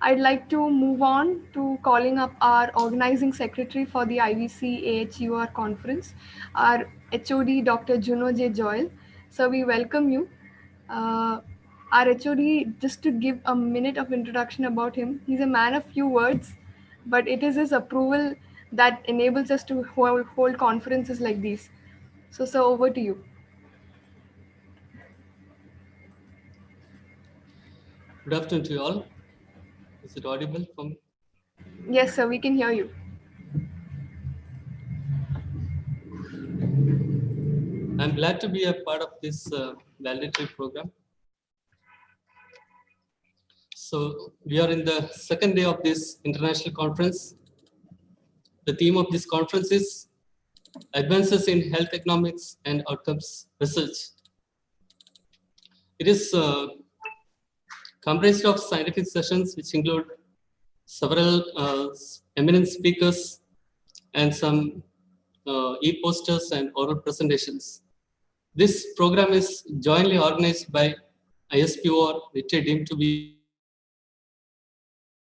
I'd like to move on to calling up our organizing secretary for the IVC HEOR conference, our HOD Dr. Juno J. Joyle. So we welcome you. Uh, our HOD, just to give a minute of introduction about him, he's a man of few words, but it is his approval that enables us to hold conferences like these. So, sir, over to you. Good afternoon to you all. Is it audible from? Yes, sir, we can hear you. I'm glad to be a part of this valedictory program. So we are in the second day of this international conference. The theme of this conference is Advances in Health Economics and Outcomes Research. It is comprised of scientific sessions which include several eminent speakers and some e-posters and oral presentations. This program is jointly organized by ISPOR, which I deemed to be,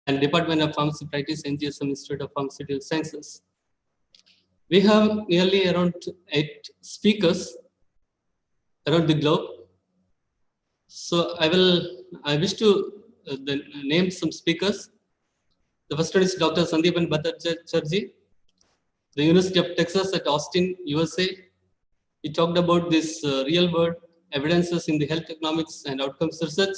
and Department of Pharmacy Practice, NGSM Institute of Pharmaceutical Sciences. We have nearly around 8 speakers around the globe. So I wish to name some speakers. The first one is Dr. Sandeepan Bhattacharjee, the University of Texas at Austin, USA. He talked about this real-world evidences in the health economics and outcomes research.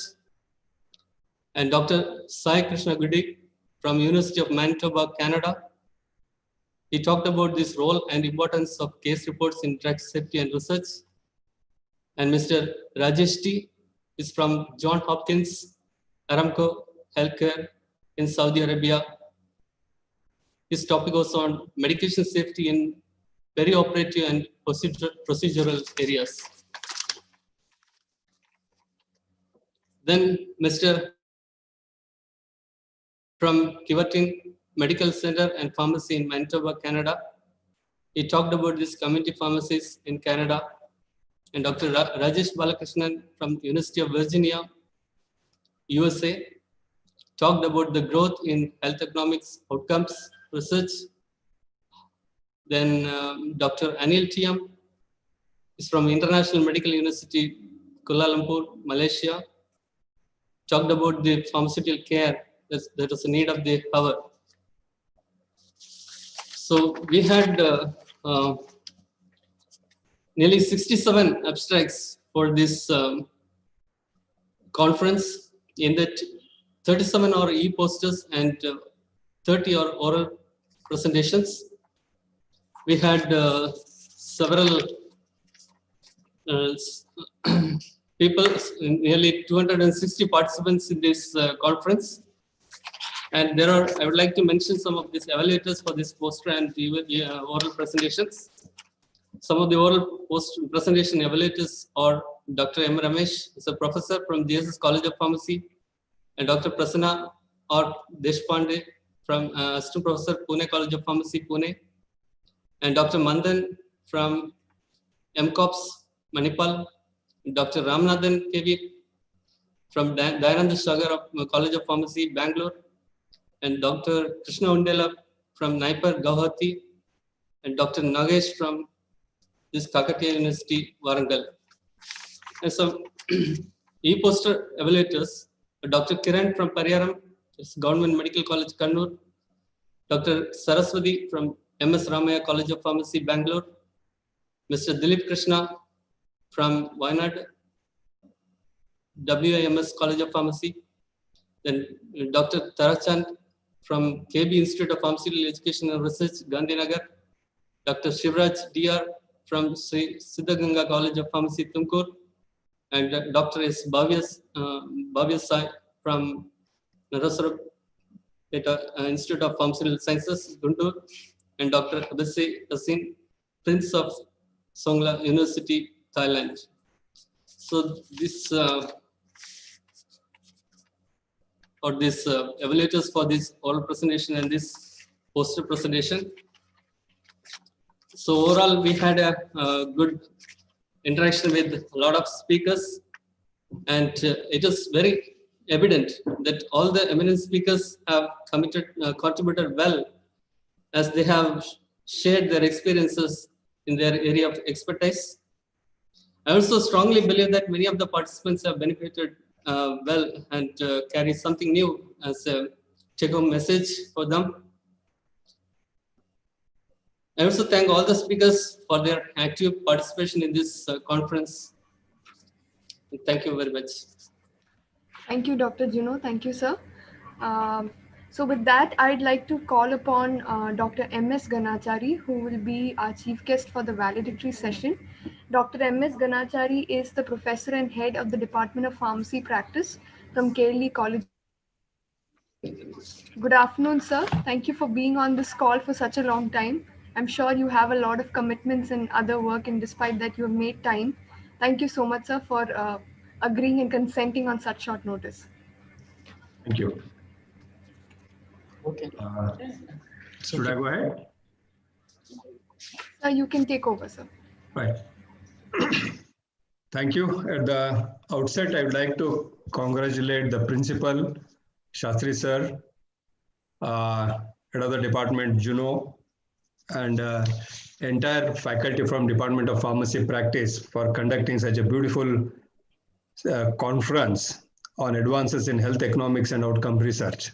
And Dr. Sai Krishna Gudi from University of Manitoba, Canada. He talked about this role and importance of case reports in drug safety and research. And Mr. Rajesh T is from Johns Hopkins Aramco Healthcare in Saudi Arabia. His topic was on medication safety in perioperative and procedural areas. Then Mr. from Kivatin Medical Center and Pharmacy in Manitoba, Canada. He talked about these community pharmacies in Canada. And Dr. Rajesh Balakrishnan from University of Virginia, USA, talked about the growth in health economics outcomes research. Then Dr. Anil Tiam is from International Medical University, Kuala Lumpur, Malaysia, talked about the pharmaceutical care that is a need of the hour. So we had nearly 67 abstracts for this conference. In that, 37 are e-posters and 30 are oral presentations. We had several people, nearly 260 participants in this conference. And I would like to mention some of these evaluators for this poster and oral presentations. Some of the oral presentation evaluators are Dr. M. Ramesh, is a professor from JSS College of Pharmacy, and Dr. Prasanna R. Deshpande from Assistant Professor, Pune College of Pharmacy, Pune, and Dr. Mandan from MCOPS, Manipal, Dr. Ramanathan KV from Dayananda Sagar of College of Pharmacy, Bangalore, and Dr. Krishna Undela from Naipar, Guwahati, and Dr. Nagesh from this Kakatiya University, Warangal. And some e-poster evaluators, Dr. Kiran from Pariyaram, Government Medical College, Kannur, Dr. Saraswati from MS Ramaya College of Pharmacy, Bangalore, Mr. Dilip Krishna from Wayanad, WIMS College of Pharmacy, then Dr. Tarachand from KB Institute of Pharmaceutical Education and Research, Gandhinagar, Dr. Shivraj DR from Sri Siddhaganga College of Pharmacy, Tumkur, and Dr. S. Bhavya Sai from Narasara Institute of Pharmaceutical Sciences, Guntur, and Dr. Abhise Asin, Prince of Songla University, Thailand. So this evaluators for this oral presentation and this poster presentation. So overall, we had a good interaction with a lot of speakers, and it is very evident that all the eminent speakers have contributed well, as they have shared their experiences in their area of expertise. I also strongly believe that many of the participants have benefited well and carry something new as a take-home message for them. I also thank all the speakers for their active participation in this conference. Thank you very much. Thank you, Dr. Juno. Thank you, sir. So with that, I'd like to call upon Dr. M.S. Ganachari, who will be our chief guest for the valedictory session. Dr. M.S. Ganachari is the professor and head of the Department of Pharmacy Practice from KLE College of Pharmacy. Good afternoon, sir. Thank you for being on this call for such a long time. I'm sure you have a lot of commitments and other work, and despite that, you have made time. Thank you so much, sir, for agreeing and consenting on such short notice. Thank you. Okay. Should I go ahead? Sir, you can take over, sir. Right. Thank you. At the outset, I would like to congratulate the principal, Shastri sir, head of the department, Juno, and entire faculty from Department of Pharmacy Practice for conducting such a beautiful conference on advances in health economics and outcome research.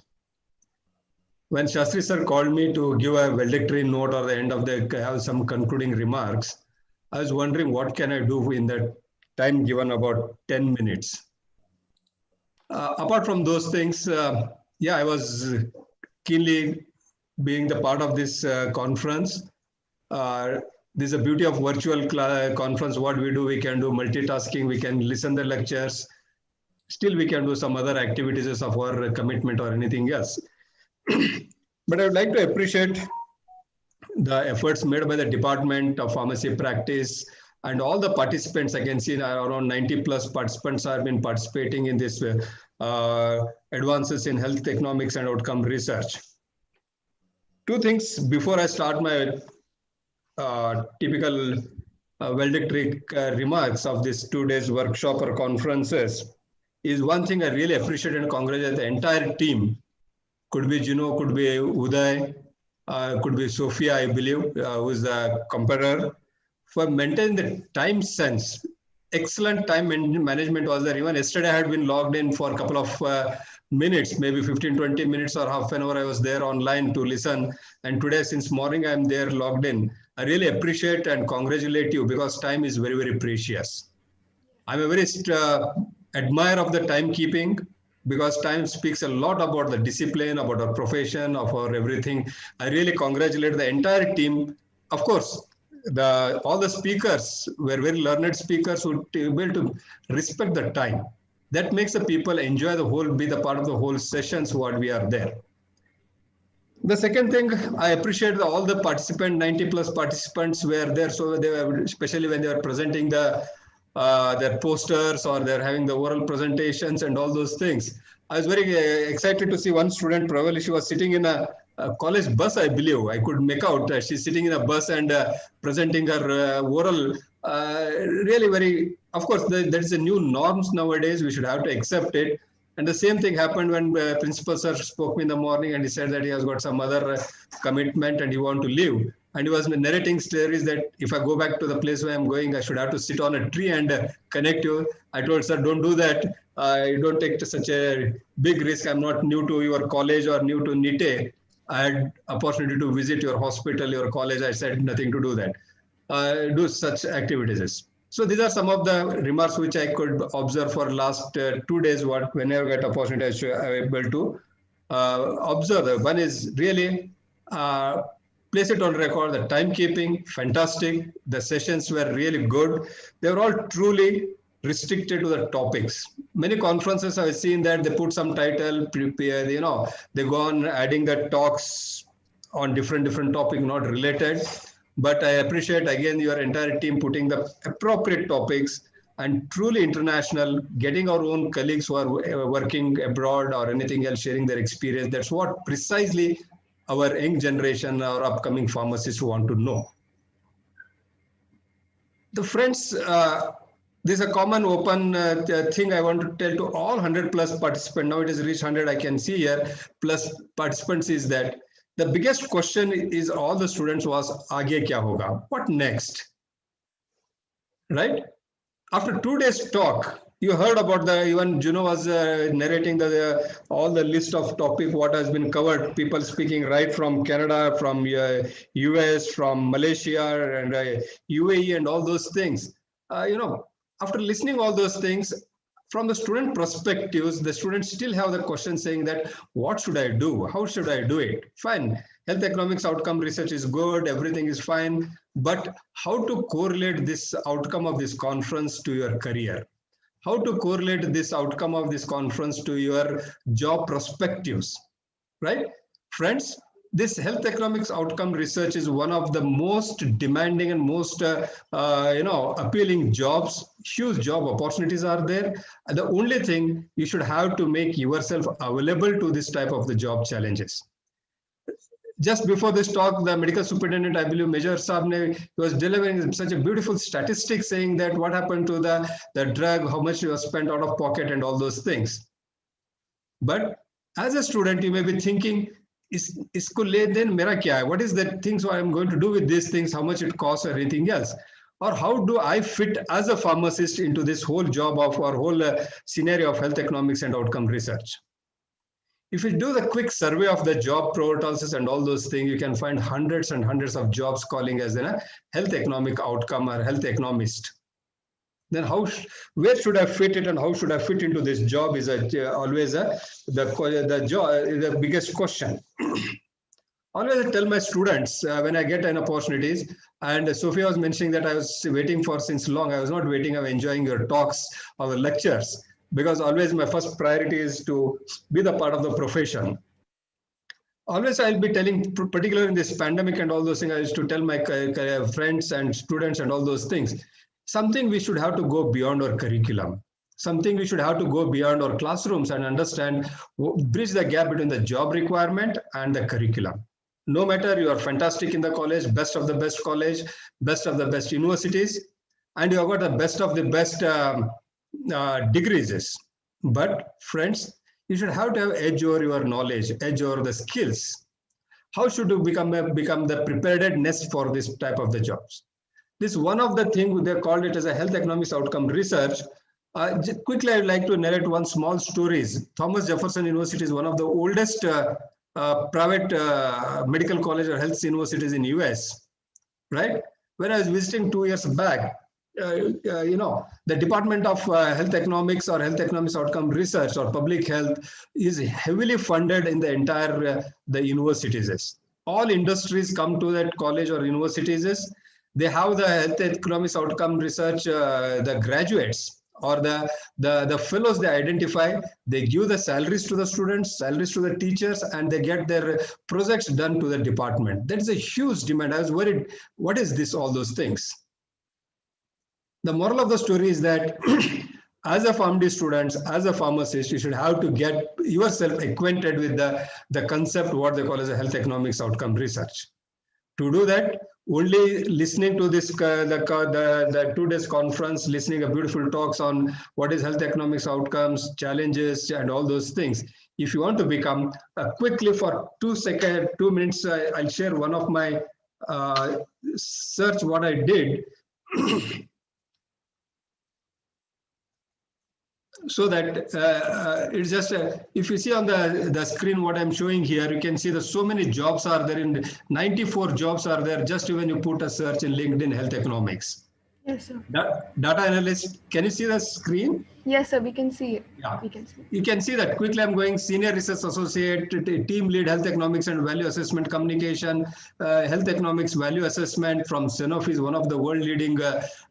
When Shastri sir called me to give a valedictory note or the end of the have some concluding remarks, I was wondering what can I do in that time given, about 10 minutes. Apart from those things, yeah, I was keenly being the part of this conference. This is the beauty of virtual conference. What we do, we can do multitasking, we can listen the lectures. Still, we can do some other activities of our commitment or anything else. But I would like to appreciate the efforts made by the Department of Pharmacy Practice and all the participants. I can see around 90 plus participants have been participating in this advances in health economics and outcome research. Two things before I start my typical valedictory remarks of this 2 days workshop or conferences is one thing I really appreciate and congratulate the entire team. Could be Juno, could be Uday, could be Sophia, I believe, who is the competitor, for maintaining the time sense. Excellent time management was there. Even yesterday I had been logged in for a couple of minutes, maybe 15, 20 minutes or half an hour I was there online to listen. And today, since morning, I'm there logged in. I really appreciate and congratulate you because time is very, very precious. I'm a very admirer of the timekeeping, because time speaks a lot about the discipline, about our profession, of our everything. I really congratulate the entire team. Of course, all the speakers were very learned speakers who were able to respect the time. That makes the people enjoy the whole, be the part of the whole sessions what we are there. The second thing, I appreciate all the participants, 90 plus participants were there. So they were, especially when they were presenting their posters or they're having the oral presentations and all those things. I was very excited to see one student, probably she was sitting in a college bus, I believe. I could make out she's sitting in a bus and presenting her oral. Really very, of course, there's a new norms nowadays. We should have to accept it. And the same thing happened when Principal Sir spoke me in the morning and he said that he has got some other commitment and he want to leave. And he was narrating stories that if I go back to the place where I'm going, I should have to sit on a tree and connect you. I told sir, don't do that. You don't take such a big risk. I'm not new to your college or new to NITE. I had opportunity to visit your hospital, your college. I said nothing to do that. Do such activities. So these are some of the remarks which I could observe for last 2 days. Whenever I get opportunity, I'm able to observe. One is really place it on record. The timekeeping, fantastic. The sessions were really good. They were all truly restricted to the topics. Many conferences I've seen that they put some title, prepare, they go on adding the talks on different topic, not related. But I appreciate again your entire team putting the appropriate topics and truly international, getting our own colleagues who are working abroad or anything else, sharing their experience. That's what precisely our young generation, our upcoming pharmacists want to know. The friends, This is a common open thing I want to tell to all 100 plus participants. Now it has reached 100, I can see here, plus participants, is that the biggest question is all the students was, Aage kya hoga? What next? Right? After 2 days talk, you heard about even Juno was narrating all the list of topic what has been covered. People speaking right from Canada, from US, from Malaysia and UAE and all those things. After listening all those things, from the student perspectives, the students still have the question saying that, what should I do? How should I do it? Fine. Health economics outcome research is good. Everything is fine. But how to correlate this outcome of this conference to your career? How to correlate this outcome of this conference to your job perspectives, right? Friends, this health economics outcome research is one of the most demanding and most appealing jobs. Huge job opportunities are there. And the only thing, you should have to make yourself available to this type of the job challenges. Just before this talk, the medical superintendent, I believe Major Saab, was delivering such a beautiful statistic saying that what happened to the drug, how much you have spent out of pocket and all those things. But as a student, you may be thinking, isko le den mera kya hai? What is the things I am going to do with these things, how much it costs or anything else? Or how do I fit as a pharmacist into this whole job of our whole scenario of health economics and outcome research? If you do the quick survey of the job protocols and all those things, you can find hundreds and hundreds of jobs calling as a health economic outcome or health economist. Then where should I fit it and how should I fit into this job is always the biggest question. Always I tell my students when I get an opportunities, and Sophia was mentioning that I was waiting for since long. I was not waiting, I'm enjoying your talks or lectures, because always my first priority is to be the part of the profession. Always I'll be telling, particularly in this pandemic and all those things, I used to tell my friends and students and all those things, something we should have to go beyond our curriculum. Something we should have to go beyond our classrooms and understand, bridge the gap between the job requirement and the curriculum. No matter you are fantastic in the college, best of the best college, best of the best universities, and you have got the best of the best degrees. But friends, you should have to have edge over your knowledge, edge over the skills. How should you become the preparedness for this type of the jobs? This one of the things they called it as a health economics outcome research. Quickly, I'd like to narrate one small stories. Thomas Jefferson University is one of the oldest private medical college or health universities in US, right? When I was visiting 2 years back, the Department of Health Economics or Health Economics Outcome Research or Public Health is heavily funded in the entire the universities. All industries come to that college or universities. They have the Health Economics Outcome Research, the graduates or the fellows they identify. They give the salaries to the students, salaries to the teachers, and they get their projects done to the department. That is a huge demand. I was worried, what is this, all those things? The moral of the story is that as a PharmD student, as a pharmacist, you should have to get yourself acquainted with the concept, what they call as a health economics outcome research. To do that, only listening to this the 2 days conference, listening to beautiful talks on what is health economics outcomes, challenges, and all those things. If you want to become quickly for 2 minutes, I'll share one of my search what I did. So that it's just if you see on the screen what I'm showing here, you can see that so many jobs are there. In 94 jobs are there just when you put a search in LinkedIn health economics. Yes, sir. Data analyst, can you see the screen? Yes, sir, we can see it. Yeah. We can see. You can see that quickly. I'm going senior research associate, team lead, health economics and value assessment communication, health economics value assessment from Sanofi, is one of the world leading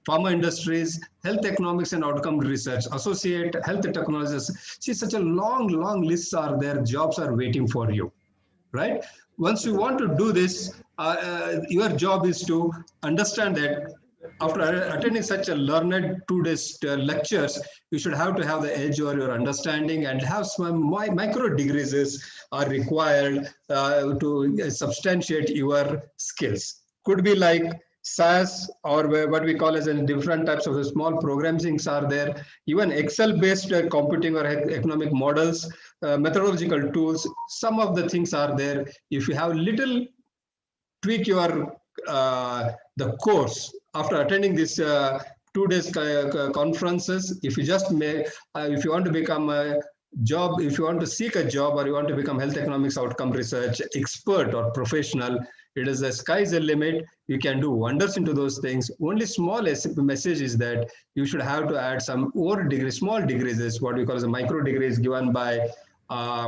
pharma industries, health economics and outcome research associate, health technologists. See, such a long lists are there. Jobs are waiting for you, right? Once you want to do this, your job is to understand that after attending such a learned 2 days lectures, you should have to have the edge or your understanding and have some micro degrees are required to substantiate your skills. Could be like SAS, or what we call as in different types of small programmings are there. Even Excel-based computing or economic models, methodological tools, some of the things are there. If you have little tweak your the course after attending this 2 days conferences, if you just make if you want to become a job, if you want to seek a job, or you want to become health economics outcome research expert or professional, it is the sky's the limit. You can do wonders into those things. Only small message is that you should have to add some more degrees, small degrees, is what we call as a micro degrees given by a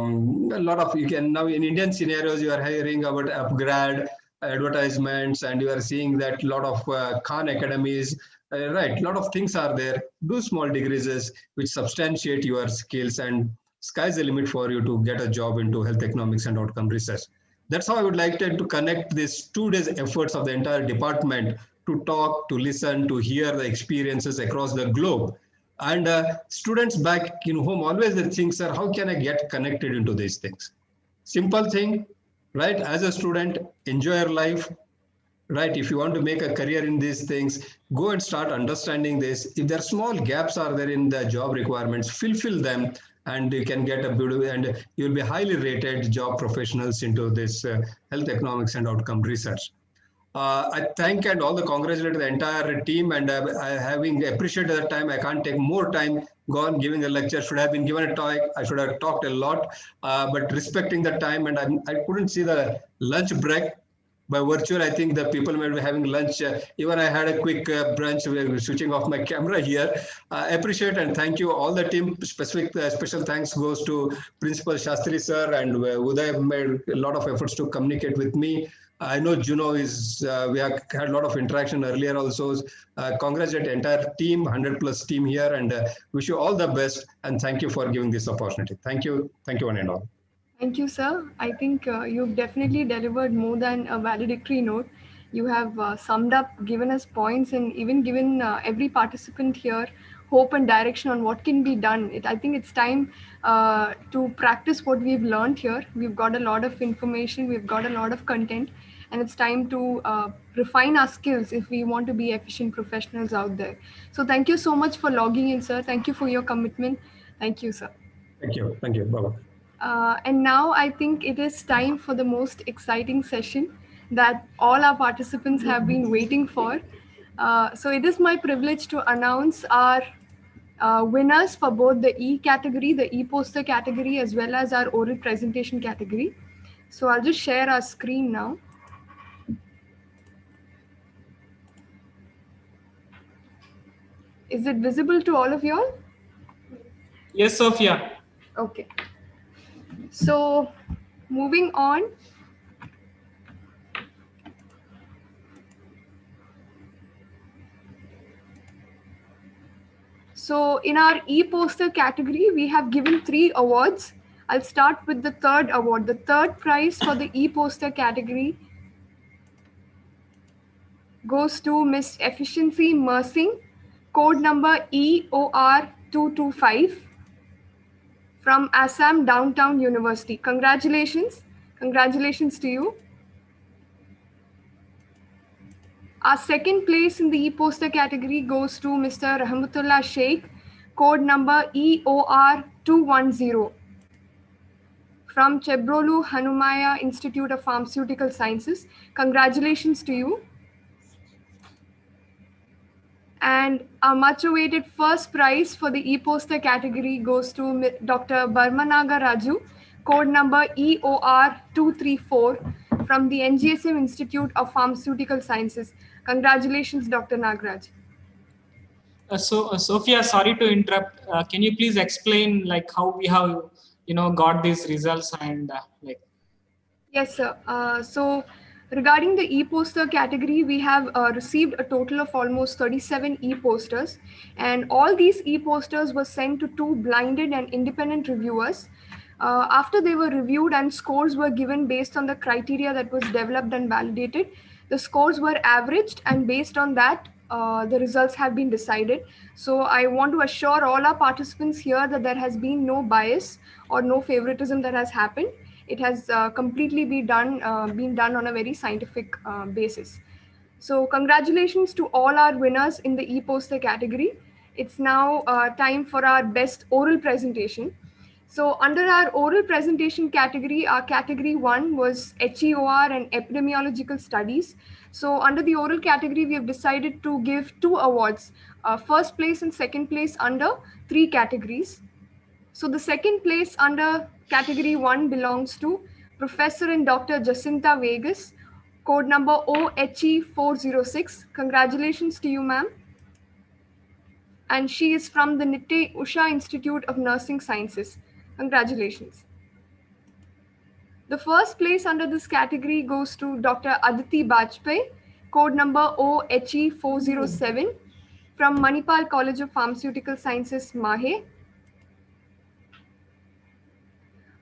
lot of, you can now in Indian scenarios, you are hearing about upgrade advertisements, and you are seeing that a lot of Khan academies, right, a lot of things are there. Do small degrees which substantiate your skills, and sky's the limit for you to get a job into health economics and outcome research. That's how I would like to connect these 2 days efforts of the entire department to talk, to listen, to hear the experiences across the globe. And students back in home, always the things are, how can I get connected into these things? Simple thing, right? As a student, enjoy your life, right? If you want to make a career in these things, go and start understanding this. If there are small gaps are there in the job requirements, fulfill them, and you can get a beautiful, and you'll be highly rated job professionals into this health economics and outcome research. I thank and all the congratulate the entire team, and I having appreciated the time. I can't take more time. Gone giving a lecture, should have been given a talk. I should have talked a lot, but respecting the time, and I couldn't see the lunch break. By virtual, I think the people might be having lunch. Even I had a quick brunch, switching off my camera here. Appreciate and thank you all the team. Special thanks goes to Principal Shastri sir, and Uday made a lot of efforts to communicate with me. I know Juno is, we have had a lot of interaction earlier also. Congratulate the entire team, 100+ team here, and wish you all the best. And thank you for giving this opportunity. Thank you one and all. Thank you, sir. I think you've definitely delivered more than a valedictory note. You have summed up, given us points, and even given every participant here hope and direction on what can be done. I think it's time to practice what we've learned here. We've got a lot of information, we've got a lot of content, and it's time to refine our skills if we want to be efficient professionals out there. So thank you so much for logging in, sir. Thank you for your commitment. Thank you, sir. Thank you. Thank you. Bye-bye. And now I think it is time for the most exciting session that all our participants have been waiting for. So it is my privilege to announce our winners for both the E category, the e-poster category, as well as our oral presentation category. So I'll just share our screen now. Is it visible to all of you all? Yes, Sophia. Okay. So moving on. So in our e-poster category, we have given 3 awards. I'll start with the third award. The third prize for the e-poster category goes to Miss Efficiency Mersing, code number EOR225 from Assam Downtown University. Congratulations. Congratulations to you. Our second place in the e-poster category goes to Mr. Rahmatullah Sheikh, code number EOR210 from Chebrolu Hanumaya Institute of Pharmaceutical Sciences. Congratulations to you. And our much awaited first prize for the e-poster category goes to Dr. Barmanaga Raju, code number EOR234 from the NGSM Institute of Pharmaceutical Sciences. Congratulations, Dr. Nagraj. Sophia, sorry to interrupt. Can you please explain like how we have, got these results and like? Yes, sir. So regarding the e-poster category, we have received a total of almost 37 e-posters, and all these e-posters were sent to 2 blinded and independent reviewers. After they were reviewed and scores were given based on the criteria that was developed and validated, the scores were averaged, and based on that, the results have been decided. So I want to assure all our participants here that there has been no bias or no favoritism that has happened. It has completely been done on a very scientific basis. So congratulations to all our winners in the e-poster category. It's now time for our best oral presentation. So under our oral presentation category, our category 1 was HEOR and epidemiological studies. So under the oral category, we have decided to give 2 awards, first place and second place under 3 categories. So the second place under category 1 belongs to Professor and Dr. Jacinta Vegas, code number OHE406. Congratulations to you, ma'am. And she is from the Nitte Usha Institute of Nursing Sciences. Congratulations. The first place under this category goes to Dr. Aditi Bajpayee, code number OHE407 from Manipal College of Pharmaceutical Sciences, Mahe.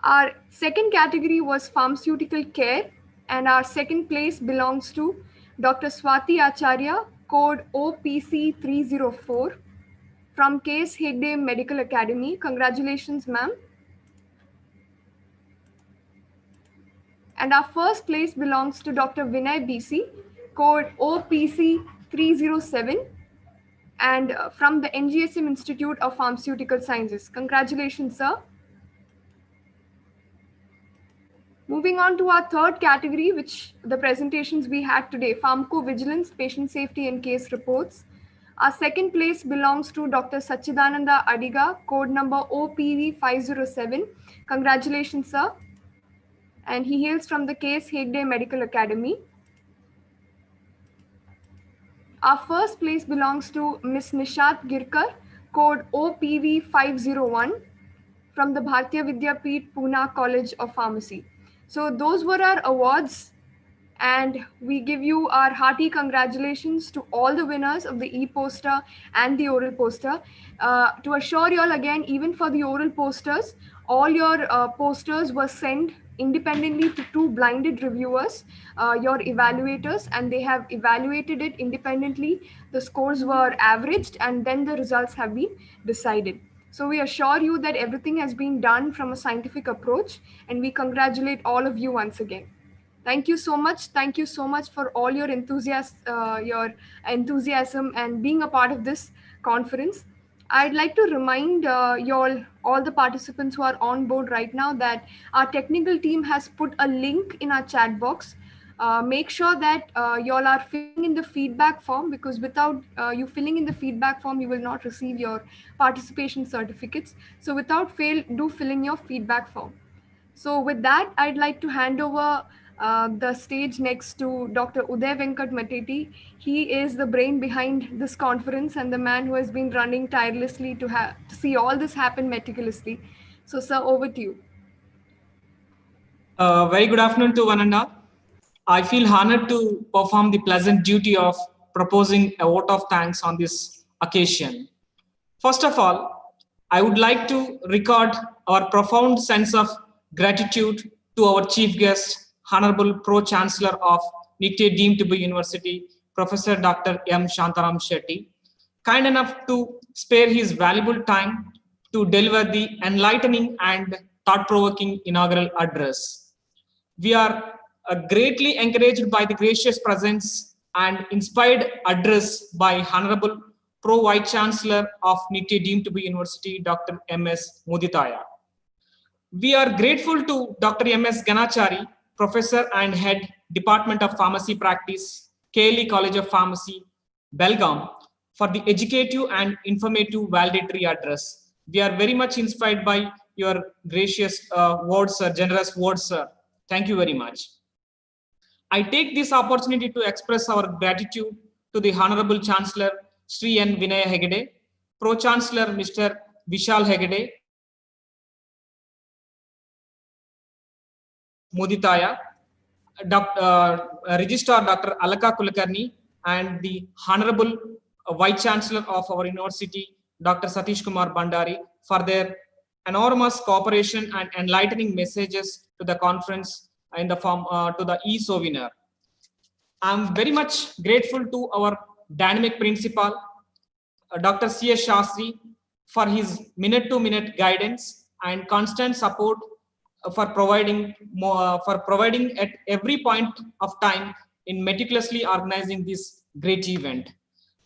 Our second category was pharmaceutical care, and our second place belongs to Dr. Swati Acharya, code OPC304 from Case Hegde Medical Academy. Congratulations, ma'am. And our first place belongs to Dr. Vinay BC, code OPC307, and from the NGSM Institute of Pharmaceutical Sciences. Congratulations, sir. Moving on to our third category, which the presentations we had today, pharmacovigilance, patient safety and case reports. Our second place belongs to Dr. Sachidananda Adiga, code number OPV507. Congratulations, sir. And he hails from the Case Hegde Medical Academy. Our first place belongs to Ms. Nishat Girkar, code OPV501 from the Bharatiya Vidyapeeth Pune College of Pharmacy. So those were our awards, and we give you our hearty congratulations to all the winners of the e-poster and the oral poster. To assure you all again, even for the oral posters, all your posters were sent independently to 2 blinded reviewers, your evaluators, and they have evaluated it independently. The scores were averaged, and then the results have been decided. So we assure you that everything has been done from a scientific approach, and we congratulate all of you once again. Thank you so much. Thank you so much for all your enthusiasm and being a part of this conference. I'd like to remind all the participants who are on board right now that our technical team has put a link in our chat box. Make sure that you all are filling in the feedback form, because without you filling in the feedback form, you will not receive your participation certificates. So without fail, do fill in your feedback form. So with that, I'd like to hand over the stage next to Dr. Uday Venkat Mateti. He is the brain behind this conference and the man who has been running tirelessly to see all this happen meticulously. So sir, over to you. Very good afternoon to one and all. I feel honored to perform the pleasant duty of proposing a vote of thanks on this occasion. First of all, I would like to record our profound sense of gratitude to our chief guest, Honorable Pro-Chancellor of Nitte deemed to be University, Professor Dr. M. Shantaram Shetty, kind enough to spare his valuable time to deliver the enlightening and thought-provoking inaugural address. We are greatly encouraged by the gracious presence and inspired address by Honorable Pro-Vice Chancellor of Nitte deemed to be University, Dr. M.S. Muditaya. We are grateful to Dr. M.S. Ganachari, Professor and Head, Department of Pharmacy Practice, KLE College of Pharmacy, Belgaum, for the educative and informative valedictory address. We are very much inspired by your gracious words, sir, generous words, sir. Thank you very much. I take this opportunity to express our gratitude to the Honorable Chancellor, Sri N. Vinaya Hegde, Pro-Chancellor, Mr. Vishal Hegde, Muditaya, Registrar Dr. Alaka Kulkarni, and the Honorable Vice Chancellor of our university, Dr. Satish Kumar Bandari, for their enormous cooperation and enlightening messages to the conference in the form to the e-souvenir. I'm very much grateful to our dynamic principal, Dr. C.S. Shastri, for his minute-to-minute guidance and constant support for providing at every point of time in meticulously organizing this great event.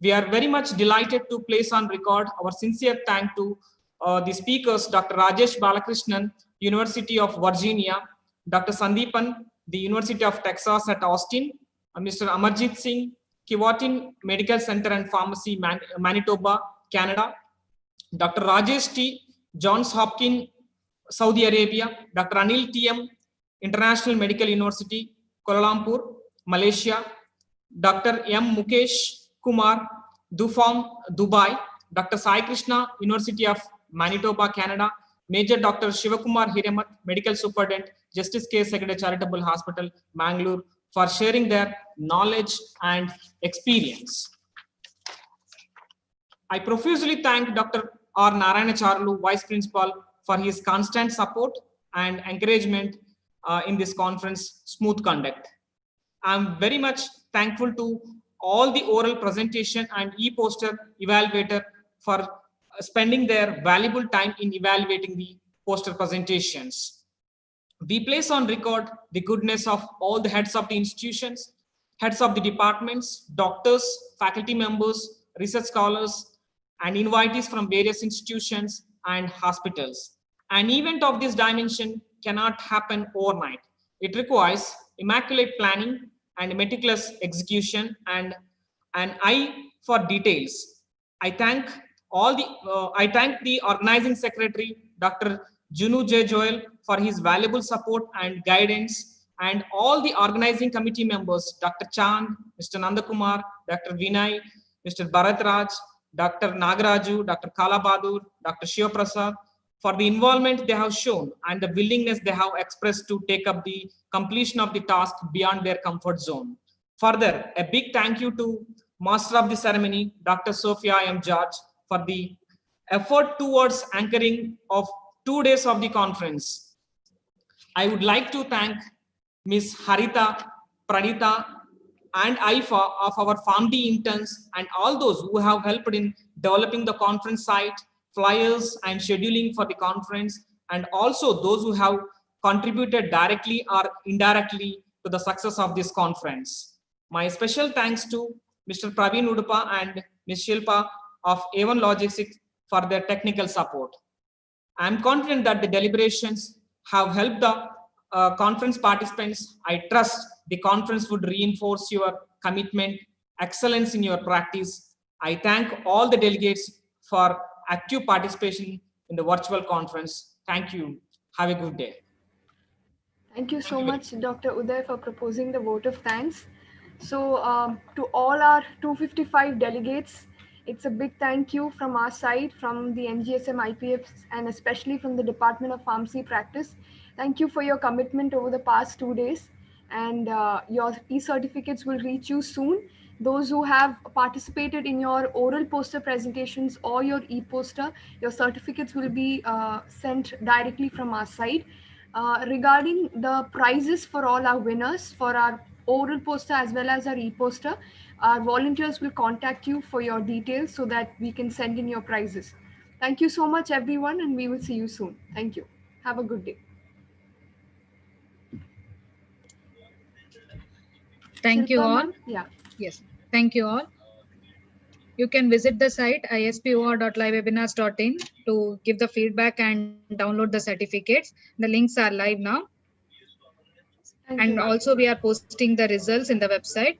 We are very much delighted to place on record our sincere thanks to the speakers, Dr. Rajesh Balakrishnan, University of Virginia, Dr. Sandeepan, the University of Texas at Austin, Mr. Amarjit Singh, Keewatin Medical Center and Pharmacy, Manitoba, Canada, Dr. Rajesh T, Johns Hopkins, Saudi Arabia, Dr. Anil TM, International Medical University, Kuala Lumpur, Malaysia, Dr. M. Mukesh Kumar, Dufam, Dubai, Dr. Sai Krishna, University of Manitoba, Canada, Major Dr. Shivakumar Hiramat, Medical Superintendent, Justice Case Secretary Charitable Hospital, Mangalore, for sharing their knowledge and experience. I profusely thank Dr. R. Narayanacharlu, Vice Principal, for his constant support and encouragement in this conference smooth conduct. I'm very much thankful to all the oral presentation and e-poster evaluator for spending their valuable time in evaluating the poster presentations. We place on record the goodness of all the heads of the institutions, heads of the departments, doctors, faculty members, research scholars, and invitees from various institutions and hospitals. An event of this dimension cannot happen overnight. It requires immaculate planning and meticulous execution and an eye for details. I thank the organizing secretary, Dr. Junu J. Joel, for his valuable support and guidance, and all the organizing committee members, Dr. Chand, Mr. Nandakumar, Dr. Vinay, Mr. Bharat Raj, Dr. Nagaraju, Dr. Kalabadur, Dr. Shiva Prasad, for the involvement they have shown and the willingness they have expressed to take up the completion of the task beyond their comfort zone. Further, a big thank you to Master of the Ceremony, Dr. Sophia M. George, for the effort towards anchoring of 2 days of the conference. I would like to thank Ms. Harita, Pranita, and IFA of our PharmD interns and all those who have helped in developing the conference site, flyers, and scheduling for the conference, and also those who have contributed directly or indirectly to the success of this conference. My special thanks to Mr. Praveen Udupa and Ms. Shilpa of A1 Logistics for their technical support. I am confident that the deliberations have helped the conference participants. I trust the conference would reinforce your commitment, excellence in your practice. I thank all the delegates for active participation in the virtual conference. Thank you. Have a good day. Thank you so much, Dr. Uday, for proposing the vote of thanks. So to all our 255 delegates, it's a big thank you from our side, from the MGSM IPFs, and especially from the Department of Pharmacy Practice. Thank you for your commitment over the past 2 days, and your e-certificates will reach you soon. Those who have participated in your oral poster presentations or your e-poster, your certificates will be sent directly from our side. Regarding the prizes for all our winners for our oral poster as well as our e-poster, our volunteers will contact you for your details so that we can send in your prizes. Thank you so much, everyone, and we will see you soon. Thank you. Have a good day. Thank you Shilpa, all. ma'am? Yeah. Yes, thank you all. You can visit the site ispor.livewebinars.in to give the feedback and download the certificates. The links are live now. Thank And you. also we are posting the results in the website.